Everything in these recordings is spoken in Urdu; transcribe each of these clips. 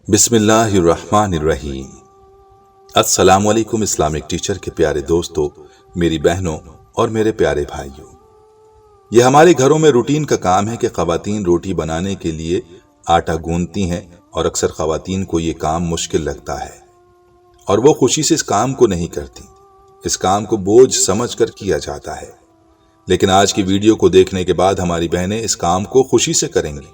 بسم اللہ الرحمن الرحیم۔ السلام علیکم اسلامک ٹیچر کے پیارے دوستو، میری بہنوں اور میرے پیارے بھائیوں۔ یہ ہمارے گھروں میں روٹین کا کام ہے کہ خواتین روٹی بنانے کے لیے آٹا گوندتی ہیں، اور اکثر خواتین کو یہ کام مشکل لگتا ہے اور وہ خوشی سے اس کام کو نہیں کرتی۔ اس کام کو بوجھ سمجھ کر کیا جاتا ہے، لیکن آج کی ویڈیو کو دیکھنے کے بعد ہماری بہنیں اس کام کو خوشی سے کریں گی،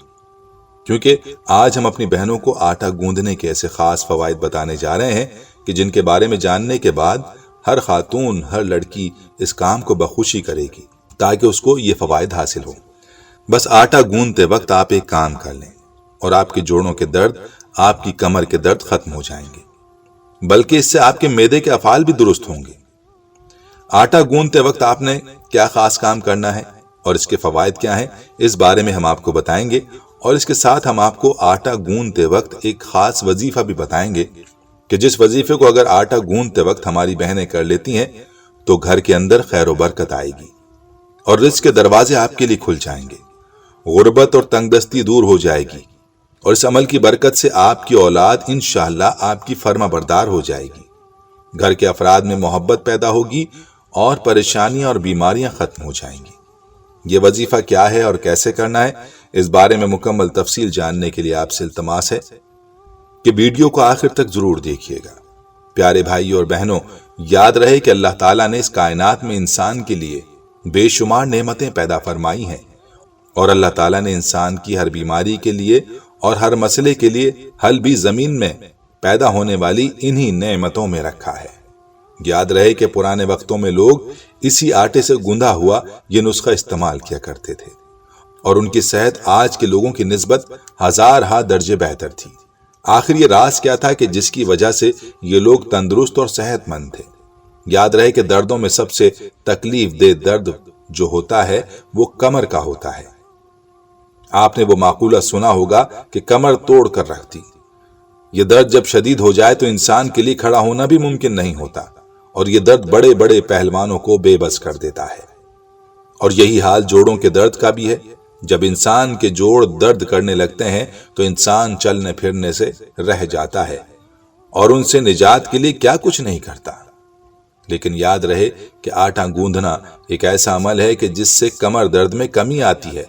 کیونکہ آج ہم اپنی بہنوں کو آٹا گوندنے کے ایسے خاص فوائد بتانے جا رہے ہیں کہ جن کے بارے میں جاننے کے بعد ہر خاتون، ہر لڑکی اس کام کو بخوشی کرے گی تاکہ اس کو یہ فوائد حاصل ہو۔ بس آٹا گوندتے وقت آپ ایک کام کر لیں اور آپ کے جوڑوں کے درد، آپ کی کمر کے درد ختم ہو جائیں گے، بلکہ اس سے آپ کے معدے کے افعال بھی درست ہوں گے۔ آٹا گوندتے وقت آپ نے کیا خاص کام کرنا ہے اور اس کے فوائد کیا ہیں، اس بارے میں ہم آپ کو بتائیں گے، اور اس کے ساتھ ہم آپ کو آٹا گوندتے وقت ایک خاص وظیفہ بھی بتائیں گے کہ جس وظیفے کو اگر آٹا گوندتے وقت ہماری بہنیں کر لیتی ہیں تو گھر کے اندر خیر و برکت آئے گی اور رزق کے دروازے آپ کے لیے کھل جائیں گے، غربت اور تنگ دستی دور ہو جائے گی، اور اس عمل کی برکت سے آپ کی اولاد انشاءاللہ آپ کی فرما بردار ہو جائے گی، گھر کے افراد میں محبت پیدا ہوگی اور پریشانیاں اور بیماریاں ختم ہو جائیں گی۔ یہ وظیفہ کیا ہے اور کیسے کرنا ہے، اس بارے میں مکمل تفصیل جاننے کے لیے آپ سے التماس ہے کہ ویڈیو کو آخر تک ضرور دیکھیے گا۔ پیارے بھائی اور بہنوں، یاد رہے کہ اللہ تعالیٰ نے اس کائنات میں انسان کے لیے بے شمار نعمتیں پیدا فرمائی ہیں، اور اللہ تعالیٰ نے انسان کی ہر بیماری کے لیے اور ہر مسئلے کے لیے حل بھی زمین میں پیدا ہونے والی انہی نعمتوں میں رکھا ہے۔ یاد رہے کہ پرانے وقتوں میں لوگ اسی آٹے سے گوندھا ہوا یہ نسخہ استعمال کیا کرتے تھے، اور ان کی صحت آج کے لوگوں کی نسبت ہزارہا درجے بہتر تھی۔ آخر یہ راز کیا تھا کہ جس کی وجہ سے یہ لوگ تندرست اور صحت مند تھے؟ یاد رہے کہ دردوں میں سب سے تکلیف دہ درد جو ہوتا ہے وہ کمر کا ہوتا ہے۔ آپ نے وہ مقولہ سنا ہوگا کہ کمر توڑ کر رکھتی۔ یہ درد جب شدید ہو جائے تو انسان کے لیے کھڑا ہونا بھی ممکن نہیں ہوتا، اور یہ درد بڑے بڑے پہلوانوں کو بے بس کر دیتا ہے۔ اور یہی حال جوڑوں کے درد کا بھی ہے۔ جب انسان کے جوڑ درد کرنے لگتے ہیں تو انسان چلنے پھرنے سے رہ جاتا ہے اور ان سے نجات کے لیے کیا کچھ نہیں کرتا۔ لیکن یاد رہے کہ آٹا گوندھنا ایک ایسا عمل ہے کہ جس سے کمر درد میں کمی آتی ہے،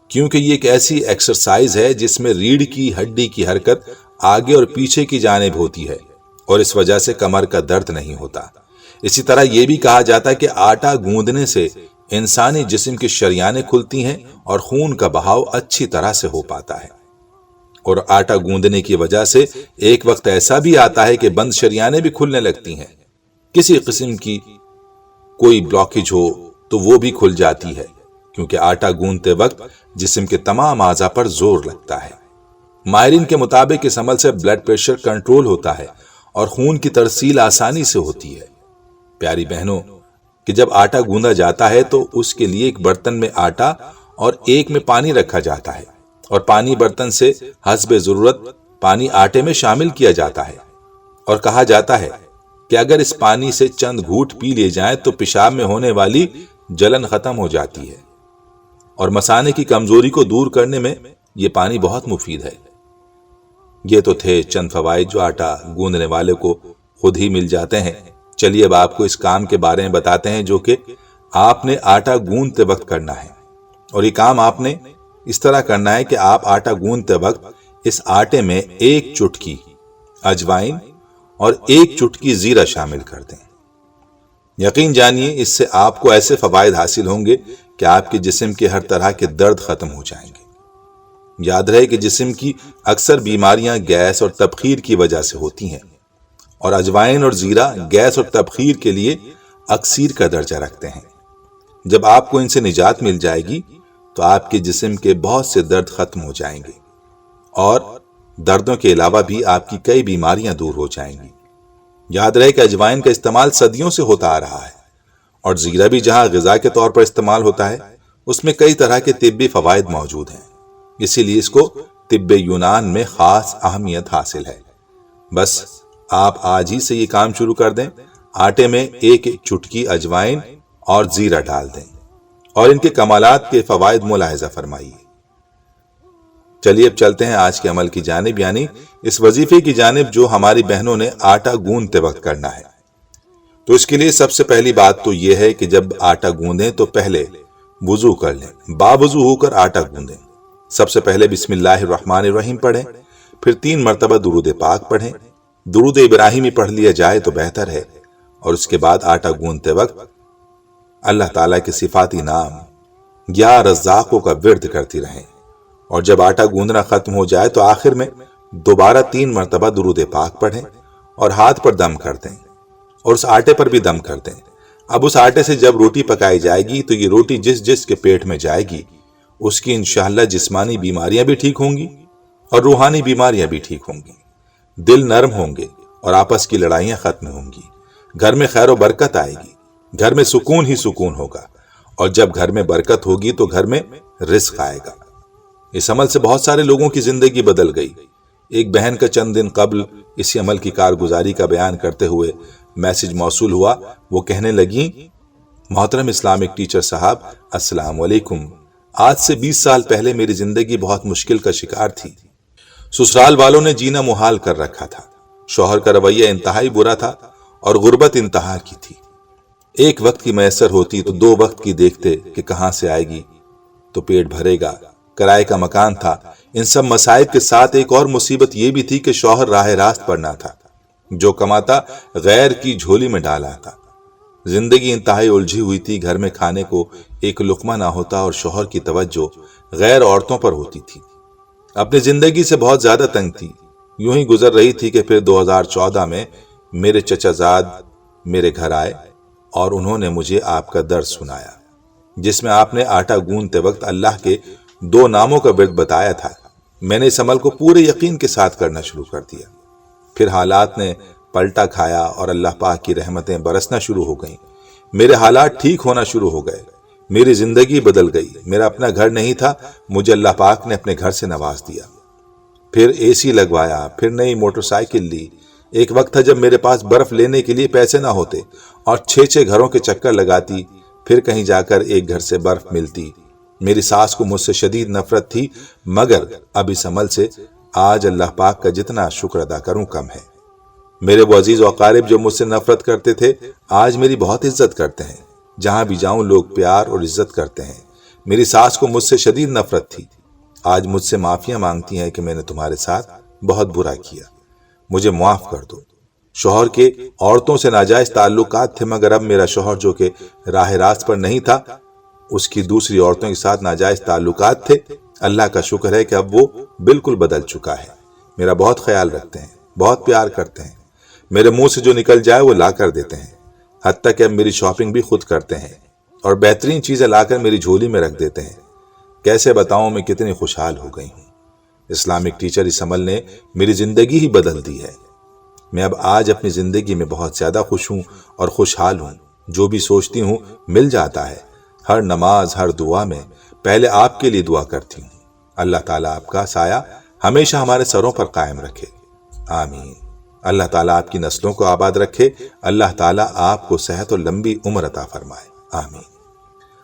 کیونکہ یہ ایک ایسی ایکسرسائز ہے جس میں ریڑھ کی ہڈی کی حرکت آگے اور پیچھے کی جانب ہوتی ہے، اور اس وجہ سے کمر کا درد نہیں ہوتا۔ اسی طرح یہ بھی کہا جاتا ہے کہ آٹا گوندنے سے انسانی جسم کی شریانیں کھلتی ہیں اور خون کا بہاؤ اچھی طرح سے ہو پاتا ہے، اور آٹا گوندنے کی وجہ سے ایک وقت ایسا بھی آتا ہے کہ بند شریانیں بھی کھلنے لگتی ہیں۔ کسی قسم کی کوئی بلاکیج ہو تو وہ بھی کھل جاتی ہے، کیونکہ آٹا گوندتے وقت جسم کے تمام اعضاء پر زور لگتا ہے۔ ماہرین کے مطابق اس عمل سے بلڈ پریشر کنٹرول ہوتا ہے اور خون کی ترسیل آسانی سے ہوتی ہے۔ پیاری بہنوں، کہ جب آٹا گوندا جاتا ہے تو اس کے لیے ایک برتن میں آٹا اور ایک میں پانی رکھا جاتا ہے، اور پانی برتن سے حسب ضرورت پانی آٹے میں شامل کیا جاتا ہے، اور کہا جاتا ہے کہ اگر اس پانی سے چند گھونٹ پی لیے جائیں تو پیشاب میں ہونے والی جلن ختم ہو جاتی ہے، اور مثانے کی کمزوری کو دور کرنے میں یہ پانی بہت مفید ہے۔ یہ تو تھے چند فوائد جو آٹا گوندنے والے کو خود ہی مل جاتے ہیں۔ چلیے اب آپ کو اس کام کے بارے میں بتاتے ہیں جو کہ آپ نے آٹا گوندتے وقت کرنا ہے، اور یہ کام آپ نے اس طرح کرنا ہے کہ آپ آٹا گوندتے وقت اس آٹے میں ایک چٹکی اجوائن اور ایک چٹکی زیرہ شامل کر دیں۔ یقین جانیے اس سے آپ کو ایسے فوائد حاصل ہوں گے کہ آپ کے جسم کے ہر طرح کے درد ختم ہو جائیں گے۔ یاد رہے کہ جسم کی اکثر بیماریاں گیس اور تبخیر کی وجہ سے ہوتی ہیں، اور اجوائن اور زیرہ گیس اور تبخیر کے لیے اکسیر کا درجہ رکھتے ہیں۔ جب آپ کو ان سے نجات مل جائے گی تو آپ کے جسم کے بہت سے درد ختم ہو جائیں گے، اور دردوں کے علاوہ بھی آپ کی کئی بیماریاں دور ہو جائیں گی۔ یاد رہے کہ اجوائن کا استعمال صدیوں سے ہوتا آ رہا ہے، اور زیرہ بھی جہاں غذا کے طور پر استعمال ہوتا ہے اس میں کئی طرح کے طبی فوائد موجود ہیں، اسی لیے اس کو طب یونان میں خاص اہمیت حاصل ہے۔ بس آپ آج ہی سے یہ کام شروع کر دیں، آٹے میں ایک ایک چٹکی اجوائن اور زیرہ ڈال دیں، اور ان کے کمالات کے فوائد ملاحظہ فرمائیے۔ چلیے اب چلتے ہیں آج کے عمل کی جانب، یعنی اس وظیفے کی جانب جو ہماری بہنوں نے آٹا گوندتے وقت کرنا ہے۔ تو اس کے لیے سب سے پہلی بات تو یہ ہے کہ جب آٹا گوندیں تو پہلے وضو کر لیں، باوضو ہو کر آٹا گوندیں۔ سب سے پہلے بسم اللہ الرحمن الرحیم پڑھیں، پھر 3 مرتبہ درود پاک پڑھیں۔ درود ابراہیمی پڑھ لیا جائے تو بہتر ہے، اور اس کے بعد آٹا گوندتے وقت اللہ تعالیٰ کے صفاتی نام یا رزاقوں کا ورد کرتی رہیں، اور جب آٹا گوندنا ختم ہو جائے تو آخر میں دوبارہ 3 مرتبہ درود پاک پڑھیں اور ہاتھ پر دم کر دیں، اور اس آٹے پر بھی دم کر دیں۔ اب اس آٹے سے جب روٹی پکائی جائے گی تو یہ روٹی جس جس کے پیٹ میں جائے گی اس کی انشاءاللہ جسمانی بیماریاں بھی ٹھیک ہوں گی اور روحانی بیماریاں بھی ٹھیک ہوں گی، دل نرم ہوں گے اور آپس کی لڑائیاں ختم ہوں گی، گھر میں خیر و برکت آئے گی، گھر میں سکون ہی سکون ہوگا، اور جب گھر میں برکت ہوگی تو گھر میں رزق آئے گا۔ اس عمل سے بہت سارے لوگوں کی زندگی بدل گئی۔ ایک بہن کا چند دن قبل اسی عمل کی کارگزاری کا بیان کرتے ہوئے میسج موصول ہوا۔ وہ کہنے لگیں، محترم اسلامک ٹیچر صاحب السلام علیکم، آج سے 20 سال پہلے میری زندگی بہت مشکل کا شکار تھی۔ سسرال والوں نے جینا محال کر رکھا تھا، شوہر کا رویہ انتہائی برا تھا اور غربت انتہا کی تھی۔ ایک وقت کی میسر ہوتی تو 2 وقت کی دیکھتے کہ کہاں سے آئے گی تو پیٹ بھرے گا، کرائے کا مکان تھا۔ ان سب مصائب کے ساتھ ایک اور مصیبت یہ بھی تھی کہ شوہر راہ راست پر نہ تھا، جو کماتا غیر کی جھولی میں ڈالا تھا۔ زندگی انتہائی الجھی ہوئی تھی، گھر میں کھانے کو ایک لقمہ نہ ہوتا اور شوہر کی توجہ غیر عورتوں پر ہوتی تھی۔ اپنی زندگی سے بہت زیادہ تنگ تھی۔ یوں ہی گزر رہی تھی کہ پھر 2014 میں میرے چچا زاد میرے گھر آئے اور انہوں نے مجھے آپ کا درس سنایا، جس میں آپ نے آٹا گوندتے وقت اللہ کے 2 ناموں کا ورد بتایا تھا۔ میں نے اس عمل کو پورے یقین کے ساتھ کرنا شروع کر دیا۔ پھر حالات نے پلٹا کھایا اور اللہ پاک کی رحمتیں برسنا شروع ہو گئیں۔ میرے حالات ٹھیک ہونا شروع ہو گئے، میری زندگی بدل گئی۔ میرا اپنا گھر نہیں تھا، مجھے اللہ پاک نے اپنے گھر سے نواز دیا۔ پھر اے سی لگوایا، پھر نئی موٹر سائیکل لی۔ ایک وقت تھا جب میرے پاس برف لینے کے لیے پیسے نہ ہوتے اور 6 گھروں کے چکر لگاتی، پھر کہیں جا کر ایک گھر سے برف ملتی۔ میری ساس کو مجھ سے شدید نفرت تھی، مگر اب اس عمل سے آج اللہ پاک کا جتنا شکر ادا کروں کم ہے۔ میرے وہ عزیز و اقارب جو مجھ سے نفرت کرتے تھے آج میری بہت عزت کرتے ہیں۔ جہاں بھی جاؤں لوگ پیار اور عزت کرتے ہیں۔ میری ساس کو مجھ سے شدید نفرت تھی، آج مجھ سے معافیاں مانگتی ہیں کہ میں نے تمہارے ساتھ بہت برا کیا، مجھے معاف کر دو۔ شوہر کے عورتوں سے ناجائز تعلقات تھے، مگر اب میرا شوہر جو کہ راہ راست پر نہیں تھا، اس کی دوسری عورتوں کے ساتھ ناجائز تعلقات تھے۔ اللہ کا شکر ہے کہ اب وہ بالکل بدل چکا ہے، میرا بہت خیال رکھتے ہیں، بہت پیار کرتے ہیں، میرے منہ سے جو نکل جائے وہ لا کر دیتے ہیں، حتیٰ کہ اب میری شاپنگ بھی خود کرتے ہیں اور بہترین چیزیں لا کر میری جھولی میں رکھ دیتے ہیں۔ کیسے بتاؤں میں کتنی خوشحال ہو گئی ہوں۔ اسلامک ٹیچر اس عمل نے میری زندگی ہی بدل دی ہے۔ میں اب آج اپنی زندگی میں بہت زیادہ خوش ہوں اور خوشحال ہوں۔ جو بھی سوچتی ہوں مل جاتا ہے۔ ہر نماز، ہر دعا میں پہلے آپ کے لیے دعا کرتی ہوں۔ اللہ تعالیٰ آپ کا سایہ ہمیشہ ہمارے سروں پر قائم رکھے، آمین۔ اللہ تعالیٰ آپ کی نسلوں کو آباد رکھے، اللہ تعالیٰ آپ کو صحت اور لمبی عمر عطا فرمائے، آمین۔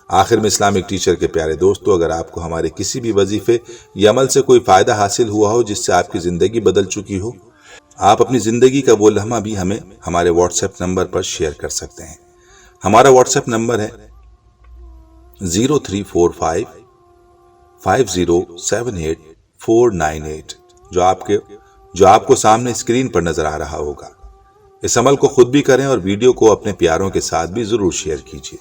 آخر میں اسلامک ٹیچر کے پیارے دوستو، اگر آپ کو ہمارے کسی بھی وظیفے یا عمل سے کوئی فائدہ حاصل ہوا ہو جس سے آپ کی زندگی بدل چکی ہو، آپ اپنی زندگی کا وہ لمحہ بھی ہمیں ہمارے واٹس ایپ نمبر پر شیئر کر سکتے ہیں۔ ہمارا واٹس ایپ نمبر ہے 0345507848، جو آپ کو سامنے اسکرین پر نظر آ رہا ہوگا۔ اس عمل کو خود بھی کریں اور ویڈیو کو اپنے پیاروں کے ساتھ بھی ضرور شیئر کیجیے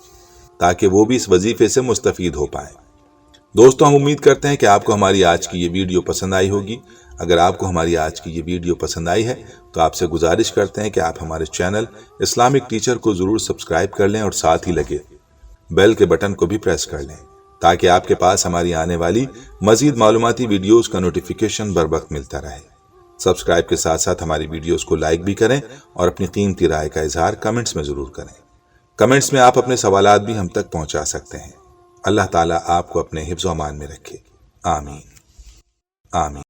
تاکہ وہ بھی اس وظیفے سے مستفید ہو پائیں۔ دوستو، ہم امید کرتے ہیں کہ آپ کو ہماری آج کی یہ ویڈیو پسند آئی ہوگی۔ اگر آپ کو ہماری آج کی یہ ویڈیو پسند آئی ہے تو آپ سے گزارش کرتے ہیں کہ آپ ہمارے چینل اسلامک ٹیچر کو ضرور سبسکرائب کر لیں اور ساتھ ہی لگے بیل کے بٹن کو بھی پریس کر لیں تاکہ آپ کے پاس ہماری آنے والی مزید معلوماتی ویڈیوز کا نوٹیفیکیشن بر وقت ملتا رہے۔ سبسکرائب کے ساتھ ساتھ ہماری ویڈیوز کو لائک بھی کریں اور اپنی قیمتی رائے کا اظہار کمنٹس میں ضرور کریں۔ کمنٹس میں آپ اپنے سوالات بھی ہم تک پہنچا سکتے ہیں۔ اللہ تعالیٰ آپ کو اپنے حفظ و امان میں رکھے، آمین، آمین۔